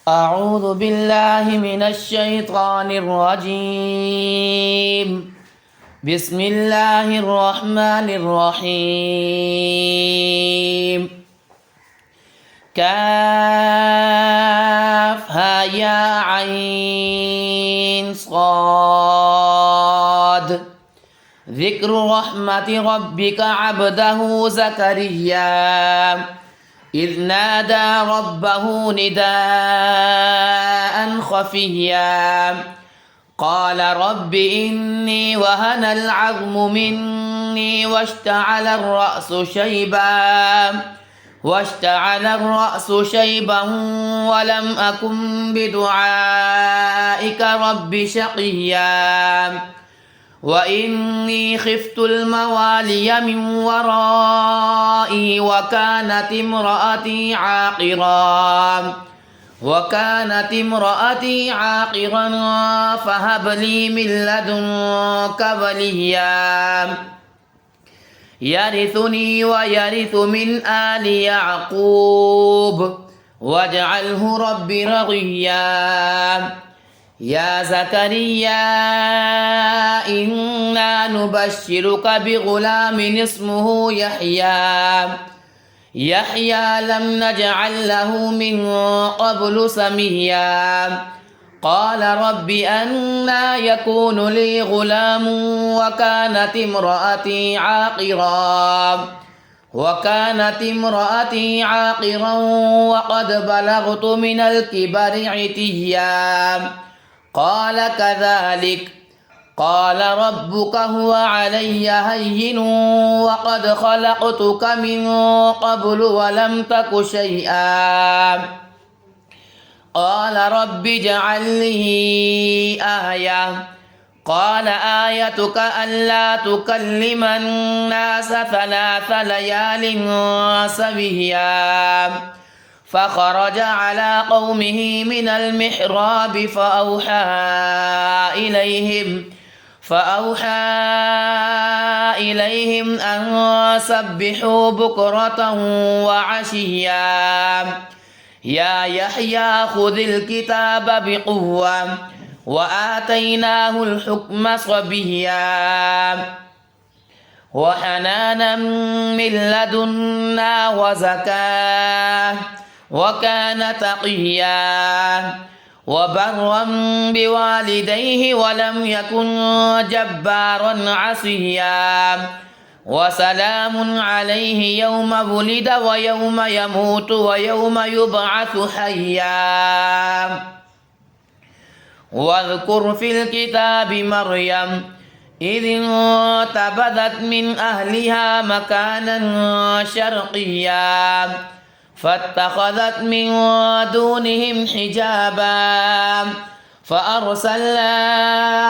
أعوذ بالله من الشيطان الرجيم. بسم الله الرحمن الرحيم. كافها يا عين صاد. ذكر رحمة ربك عبده زكريا إذ نادى ربه نداء خفيا قال رب إني وهن العظم مني واشتعل الرأس شيبا ولم أكن بدعائك رب شقيا وإني خفت الموالي من ورائي وكانت امرأتي عاقرا فهب لي من لدنك وليا يرثني ويرث من آل يعقوب واجعله رب رضيا يا زكريا إنا نبشرك بغلام اسمه يحيى لم نجعل له من قبل سميا قال رب أنى يكون لي غلام وكانت امرأتي عاقرا وقد بلغت من الكبر عتيا قال كذلك قال ربك هو علي هين وقد خلقتك من قبل ولم تك شيئا قال رب اجعل لي آية قال آيتك ألا تكلم الناس 3 ليال سويا فخرج على قومه من المحراب فأوحى إليهم أن سبحوا بكرة وعشيا يا يحيى خذ الكتاب بقوة وآتيناه الحكم صبيا وحنانا من لدنا وزكاة وكان تقيا وبرا بوالديه ولم يكن جبارا عصيا وسلام عليه يوم ولد ويوم يموت ويوم يبعث حيا واذكر في الكتاب مريم إذ انتبذت من أهلها مكانا شرقيا فاتخذت من دونهم حجابا فأرسلنا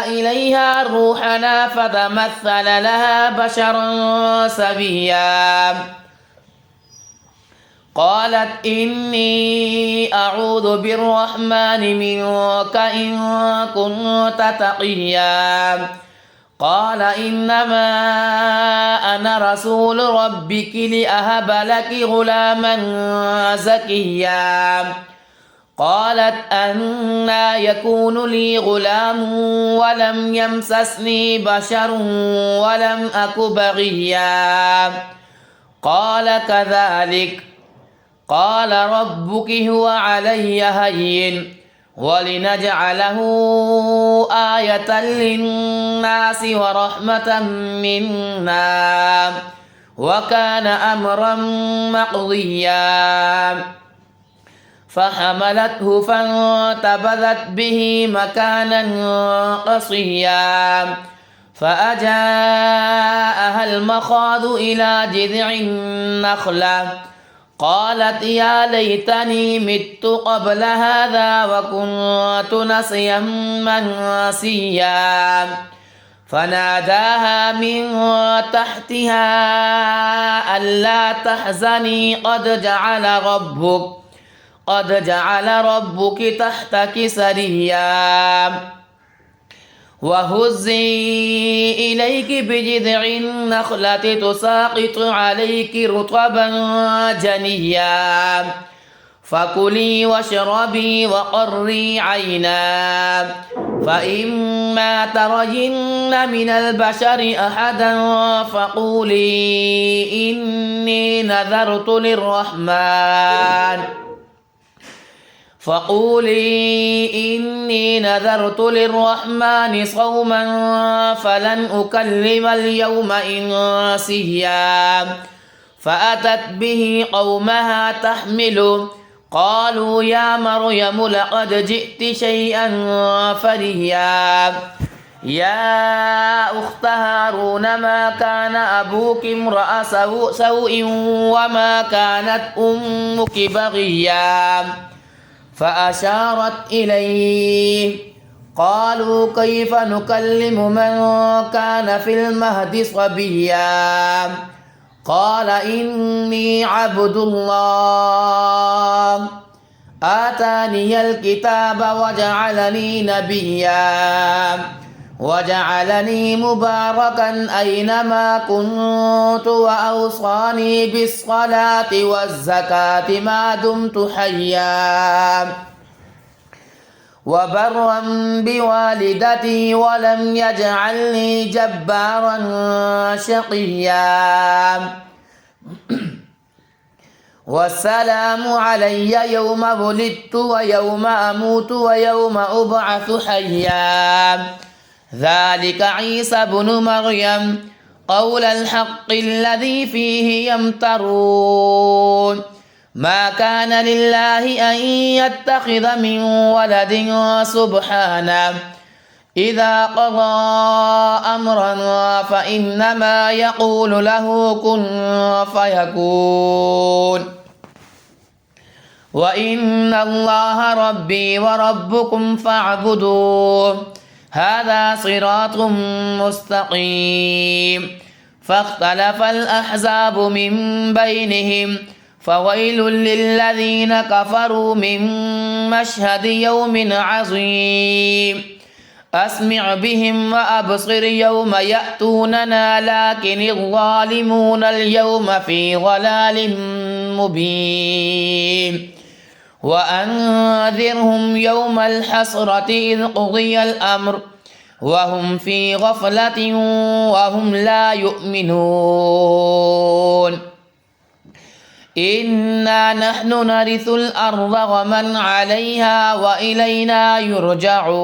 إليها روحنا فتمثل لها بشرا سويا قالت إني أعوذ بالرحمن منك إن كنت تقيا قال إنما أنا رسول ربك لأهب لك غلاما زكيا قالت أنى يكون لي غلام ولم يمسسني بشر ولم أك بغيا قال كذلك قال ربك هو علي هين ولنجعله آية للناس ورحمة منا وكان أمرا مقضيا فحملته فانتبذت به مكانا قصيا فأجاءها المخاض إلى جذع النخلة قالت يا ليتني مت قبل هذا وكنت نسيا منسيا فناداها من تحتها ألا تحزني قد جعل ربك تحتك سريا وهزي إليك بجذع النخلة تساقط عليك رطبا جنيا فكلي واشربي وقري عينا فإما ترين من البشر أحدا فقولي إني نذرت للرحمن صوما فلن أكلم اليوم إنسيا فأتت به قومها تحمله قالوا يا مريم لقد جئت شيئا فريا يا أخت هارون ما كان أبوك امرأ سوء وما كانت أمك بغيا فأشارت إليه قالوا كيف نكلم من كان في المهد صبيا قال إني عبد الله آتاني الكتاب وجعلني نبيا وجعلني مباركا أينما كنت وأوصاني بالصلاة والزكاة ما دمت حيا وبرا بوالدتي ولم يجعلني جبارا شقيا والسلام علي يوم ولدت ويوم أموت ويوم أبعث حيا ذلك عيسى بن مريم قول الحق الذي فيه يمترون ما كان لله أن يتخذ من ولد سبحانه إذا قضى أمرا فإنما يقول له كن فيكون وإن الله ربي وربكم فاعبدوه هذا صراط مستقيم فاختلف الأحزاب من بينهم فويل للذين كفروا من مشهد يوم عظيم أسمع بهم وأبصر يوم يأتوننا لكن الظالمون اليوم في ضلال مبين وأنذرهم يوم الحسرة إذ قضي الأمر وهم في غفلة وهم لا يؤمنون إنا نحن نرث الأرض ومن عليها وإلينا يرجعون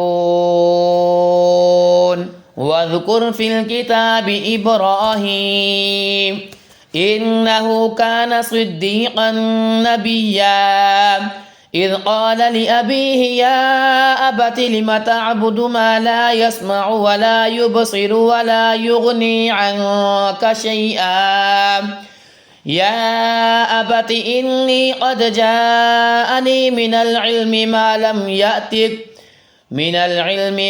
واذكر في الكتاب إبراهيم إنه كان صديقا نبيا إذ قال لأبيه يا أبت لم تعبد ما لا يسمع ولا يبصر ولا يغني عنك شيئا يا أبت إني قد جاءني من العلم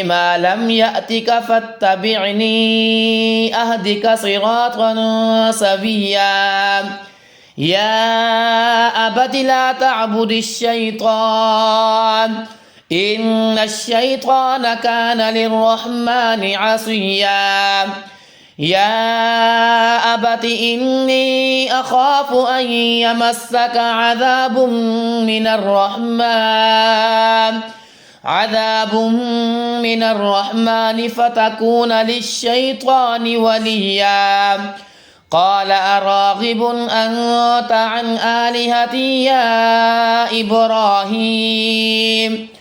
ما لم يأتك فاتبعني أهدك صراطا سويا يا أبت لا تعبد الشيطان إن الشيطان كان للرحمن عصيا يا أبت إني أخاف أن يمسك عذاب من الرحمن فتكون للشيطان وليا قال أراغب أنت عن آلهتي يا إبراهيم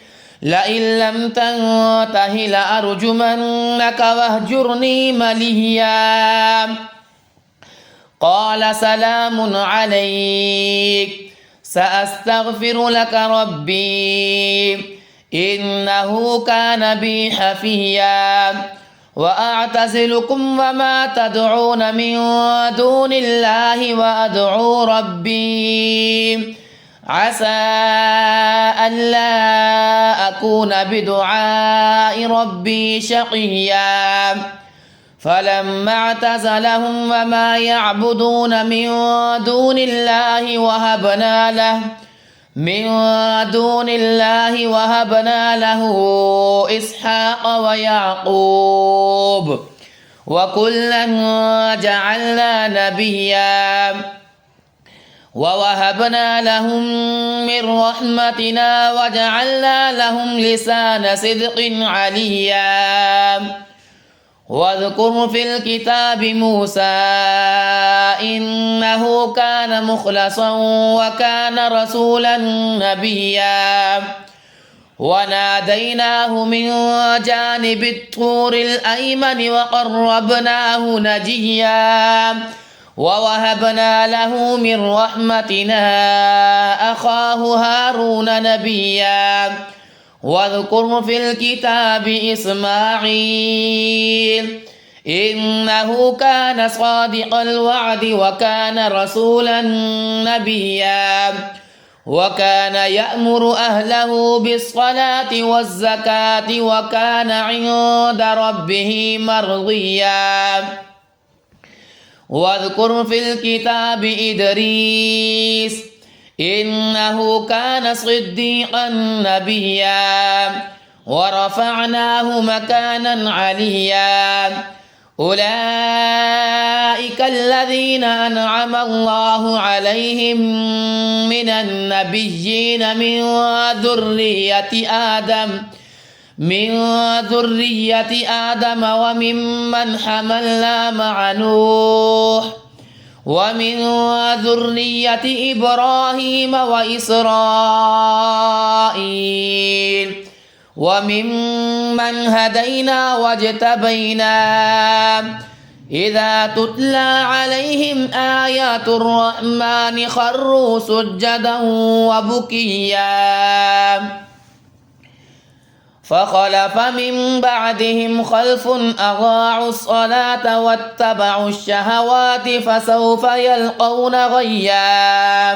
لئن لم تنته لأرجمنك واهجرني مليا قال سلام عليك سأستغفر لك ربي إنه كان بي حفيا وأعتزلكم وما تدعون من دون الله وأدعو ربي عسى ألا أكون بدعاء ربي شقيا فلما اعتزلهم وما يعبدون من دون الله وهبنا له إسحاق ويعقوب وكلا جعلنا نبيا ووهبنا لهم من رحمتنا وجعلنا لهم لسان صدق عليا واذكر في الكتاب موسى إنه كان مخلصا وكان رسولا نبيا وناديناه من جانب الطور الأيمن وقربناه نجيا ووهبنا له من رحمتنا أخاه هارون نبيا واذكر في الكتاب إسماعيل إنه كان صادق الوعد وكان رسولا نبيا وكان يأمر أهله بالصلاة والزكاة وكان عند ربه مرضيا واذكر في الكتاب إدريس إنه كان صديقا نبيا ورفعناه مكانا عليا أولئك الذين أنعم الله عليهم من النبيين من ذرية آدم وممن حملنا مع نوح ومن ذرية إبراهيم وإسرائيل وممن هدينا واجتبينا إذا تتلى عليهم آيات الرحمن خروا سجدا وبكيا فخلف من بعدهم خلف أضاعوا الصلاة واتبعوا الشهوات فسوف يلقون غيا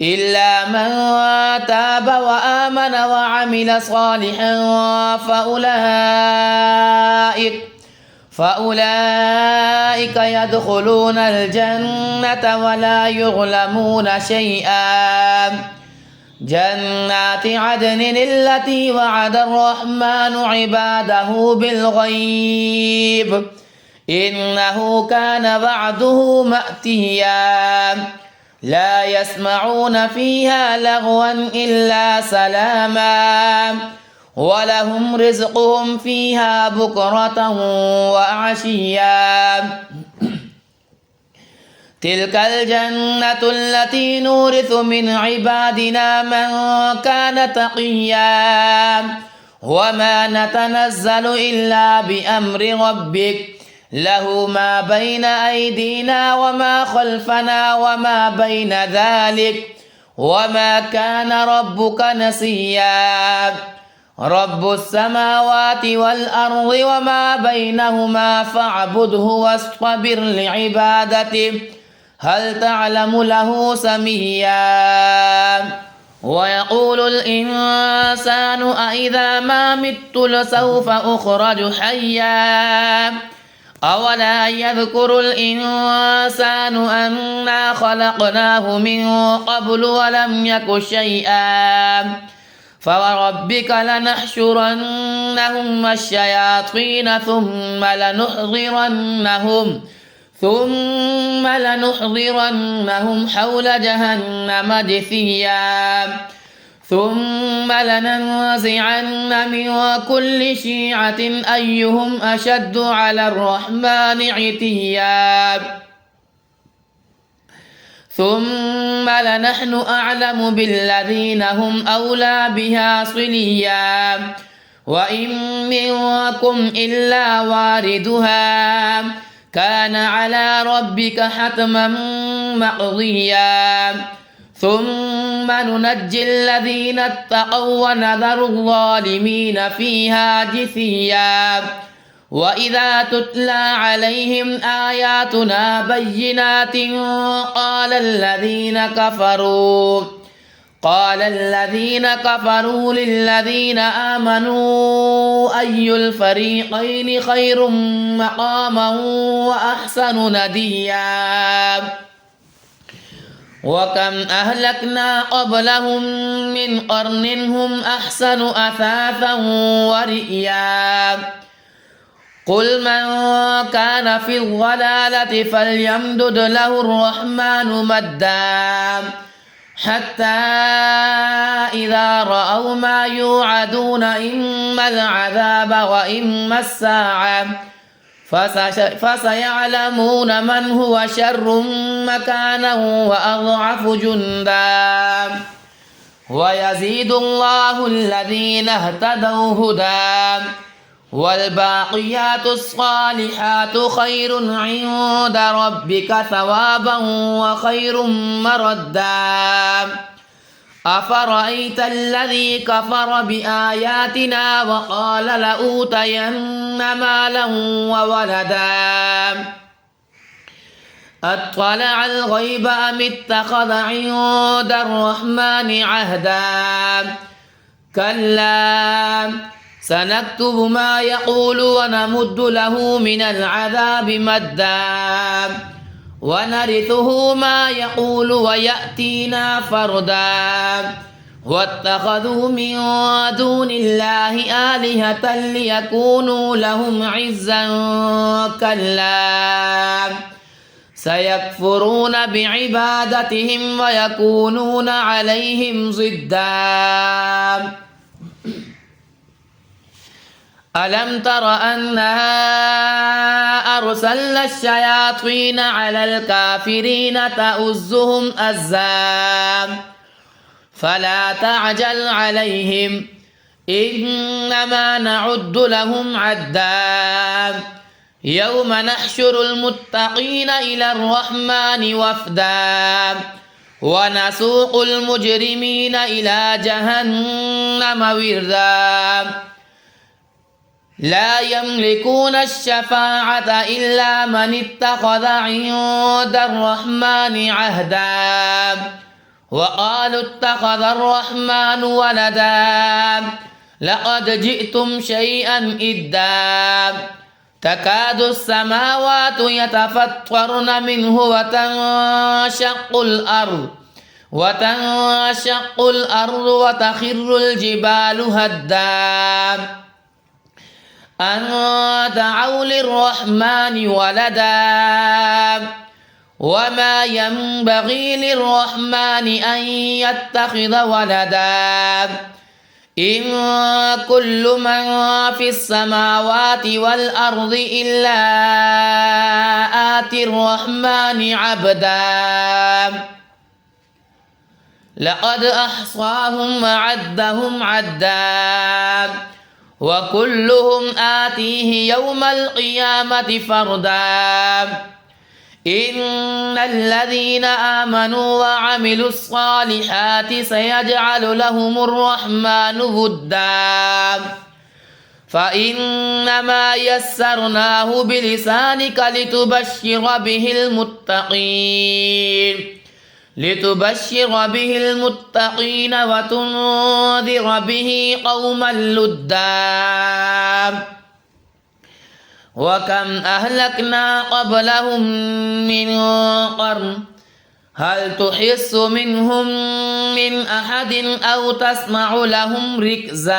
إلا من تاب وآمن وعمل صالحا فأولئك يدخلون الجنة ولا يظلمون شيئا جنات عدن التي وعد الرحمن عباده بالغيب إنه كان وعده مأتيا لا يسمعون فيها لغوا إلا سلاما ولهم رزقهم فيها بكرة وعشيا تلك الجنة التي نورث من عبادنا من كان تقيا وما نتنزل إلا بأمر ربك له ما بين أيدينا وما خلفنا وما بين ذلك وما كان ربك نسيا رب السماوات والأرض وما بينهما فاعبده واصطبر لعبادته هل تعلم له سميا ويقول الإنسان أإذا ما مت لسوف أخرج حيا أولا يذكر الإنسان أنا خلقناه من قبل ولم يك شيئا فوربك لنحشرنهم الشياطين ثم لنحضرنهم حول جهنم جثيا ثم لننزعن من كل شيعة أيهم أشد على الرحمن عتيا ثم لنحن أعلم بالذين هم أولى بها صليا وإن منكم إلا واردها كان على ربك حتما مقضيا ثم ننجي الذين اتقوا ونذر الظالمين فيها جثيا وإذا تتلى عليهم آياتنا بينات قال الذين كفروا للذين آمنوا أي الفريقين خير مقاما وأحسن نديا وكم أهلكنا قبلهم من قرن هم أحسن أثاثا ورئيا قل من كان في الضلالة فليمدد له الرحمن مدا حتى إذا رأوا ما يوعدون إما العذاب وإما الساعة فسيعلمون من هو شر مكانا وأضعف جندا ويزيد الله الذين اهتدوا هدى والباقيات الصالحات خير عند ربك ثوابا وخير مردا أفرأيت الذي كفر بآياتنا وقال لأوتين مالا وولدا أطلع الغيب أم اتخذ عند الرحمن عهدا كلا سنكتب ما يقول ونمد له من العذاب مدا ونرثه ما يقول ويأتينا فردا واتخذوا من دون الله آلهة ليكونوا لهم عزا كلا سيكفرون بعبادتهم ويكونون عليهم ضدا ألم تر أنها أرسلنا الشياطين على الكافرين تؤزهم أزا فلا تعجل عليهم إنما نعد لهم عدا يوم نحشر المتقين إلى الرحمن وفدا ونسوق المجرمين إلى جهنم وردا لا يملكون الشفاعة إلا من اتخذ عند الرحمن عهدا وقالوا اتخذ الرحمن ولدا لقد جئتم شيئا إدا تكاد السماوات يتفطرن منه وتنشق الأرض وتخر الجبال هدا أن دعوا للرحمن ولدا وما ينبغي للرحمن أن يتخذ ولدا إن كل من في السماوات والأرض إلا آتي الرحمن عبدا لقد أحصاهم وعدهم عدا وكلهم آتيه يوم القيامة فردا إن الذين آمنوا وعملوا الصالحات سيجعل لهم الرحمن ودا فإنما يسرناه بلسانك لتبشر به المتقين وتنذر به قوما لدا وكم أهلكنا قبلهم من قرن هل تحس منهم من أحد أو تسمع لهم ركزا